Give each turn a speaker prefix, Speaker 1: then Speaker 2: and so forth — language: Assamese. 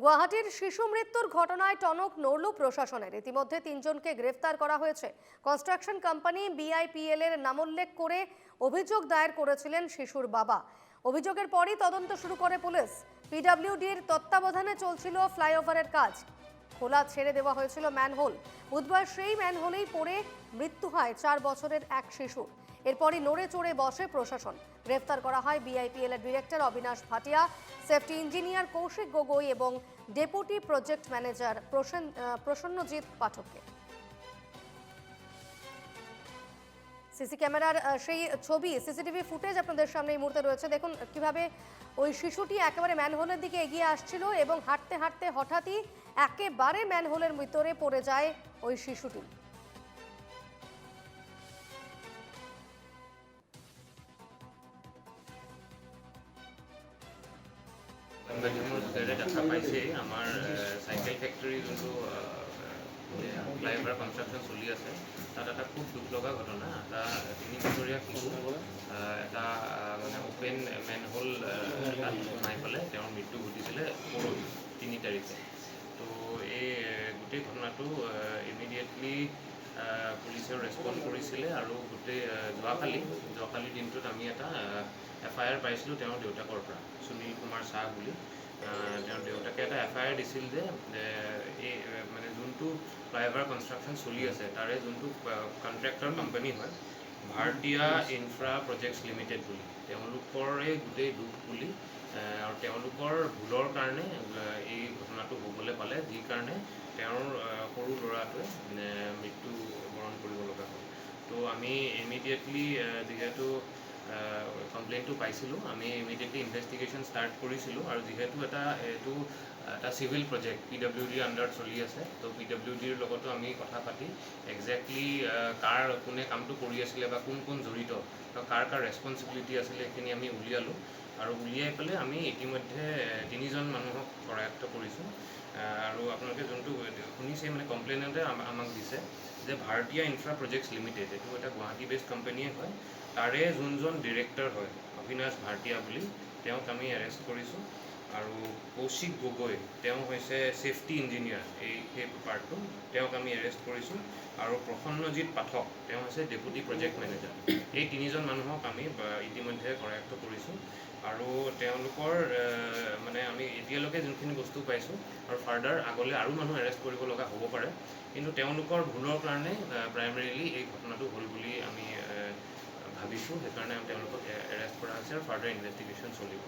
Speaker 1: গুয়াহাটির শিশু মৃত্যুর ঘটনায় টনক নড়ল প্রশাসনের। ইতিমধ্যে 3 জনকে গ্রেফতার করা হয়েছে। কনস্ট্রাকশন কোম্পানি বিআইপিএল এর নামোল্লেখ করে অভিযোগ দায়ের করেছিলেন শিশুর বাবা। অভিযোগের পরই তদন্ত শুরু করে পুলিশ। পিডব্লিউডির তত্ত্বাবধানে চলছিল ফ্লাইওভারের কাজ। খোলা ছেড়ে দেওয়া হয়েছিল ম্যানহোল। বুধবার সেই ম্যানহোলেই পড়ে মৃত্যু হয় 4 বছরের এক শিশুর। এরপরই নড়ে চড়ে বসে প্রশাসন। গ্রেফতার করা হয় বিআইপিএল এর director Abinash Bhatia, safety engineer Kaushik Gogoi এবং ডেপুটি প্রজেক্ট ম্যানেজার প্রসন্নজিৎ পাঠককে। সিসি ক্যামেরার সেই ছবি, সিসিটিভি ফুটেজ আপনাদের সামনে এই মুহূর্তে রয়েছে। দেখুন কিভাবে ওই শিশুটি একেবারে ম্যানহোলের দিকে এগিয়ে আসছিল এবং হাঁটতে হাঁটতে হঠাৎই একেবারে ম্যানহোলের ভিতরে পড়ে যায় ওই শিশুটি।
Speaker 2: দেখা পাইছে আমাৰ চাইকেল ফেক্টৰী যোনটো ফ্লাইঅভাৰ কনষ্ট্ৰাকশ্যন চলি আছে, তাত এটা খুব দুখ লগা ঘটনা। এটা 3 বছৰীয়া শিশু এটা মানে অপেন মেনহোল তাত সোমাই পেলাই তেওঁৰ মৃত্যু ঘটিছিলে পৰহি 3 তাৰিখে। তো এই গোটেই ঘটনাটো ইমিডিয়েটলি পুলিচেও ৰেছপণ্ড কৰিছিলে আৰু গোটেই যোৱাকালি দিনটোত আমি এটা FIR পাইছিলোঁ তেওঁৰ দেউতাকৰ পৰা, সুনীল কুমাৰ শ্বাহ বুলি। তেওঁৰ দেউতাকে এটা FIR দিছিল যে এই মানে যোনটো ফ্লাইঅভাৰ কনষ্ট্ৰাকশ্যন চলি আছে তাৰে যোনটো কণ্ট্ৰেক্টৰ কোম্পানী হয় ভাৰতীয়া ইনফ্ৰা প্ৰজেক্টছ লিমিটেড বুলি, তেওঁলোকৰে গোটেই দুখ বুলি আৰু তেওঁলোকৰ ভুলৰ কাৰণে এই ঘটনাটো হ'বলৈ পালে, যি কাৰণে তেওঁৰ সৰু ল'ৰাটোৱে মৃত্যুবৰণ কৰিব লগা হ'ল। তো আমি ইমিডিয়েটলি যিহেতু কমপ্লেইনটো পাইছিলোঁ, আমি ইমিডিয়েটলি ইনভেষ্টিগেশ্যন ষ্টাৰ্ট কৰিছিলোঁ। আৰু যিহেতু এইটো এটা চিভিল প্ৰজেক্ট PWDৰ আণ্ডাৰত চলি আছে, তো PWDৰ লগতো আমি কথা পাতি একজেক্টলি কোনে কামটো কৰি আছিলে বা কোন জড়িত বা কাৰ ৰেছপনচিবিলিটি আছিলে সেইখিনি আমি উলিয়ালোঁ। আৰু উলিয়াই পেলাই আমি ইতিমধ্যে 3 জন মানুহক কৰায়ত্ব কৰিছোঁ। আৰু আপোনালোকে যোনটো শুনিছে মানে কমপ্লেইনতে আমাক দিছে যে ভাৰতীয় ইনফ্ৰা প্ৰজেক্টছ লিমিটেড, এইটো এটা গুৱাহাটী বেছড কোম্পানীয়ে হয়, তাৰে যোনজন ডিৰেক্টৰ হয় অবিনাশ ভাটিয়া বুলি, তেওঁক আমি এৰেষ্ট কৰিছোঁ। আৰু কৌশিক গগৈ, তেওঁ হৈছে ছেফটি ইঞ্জিনিয়াৰ সেই পাৰ্টটো, তেওঁক আমি এৰেষ্ট কৰিছোঁ। আৰু প্ৰসন্নজিৎ পাঠক, তেওঁ হৈছে ডেপুটি প্ৰজেক্ট মেনেজাৰ। এই 3 জন মানুহক আমি ইতিমধ্যে কৰায়ত্ব কৰিছোঁ। আৰু তেওঁলোকৰ মানে আমি এতিয়ালৈকে যোনখিনি বস্তু পাইছোঁ আৰু ফাৰ্ডাৰ আগলৈ আৰু মানুহ এৰেষ্ট কৰিব লগা হ'ব পাৰে, কিন্তু তেওঁলোকৰ ভুলৰ কাৰণে প্ৰাইমেৰিলি এই ঘটনাটো হ'ল বুলি আমি ভাবিছোঁ। সেইকাৰণে তেওঁলোকক এৰেষ্ট কৰা হৈছে আৰু ফাৰ্ডাৰ ইনভেষ্টিগেশ্যন চলিব।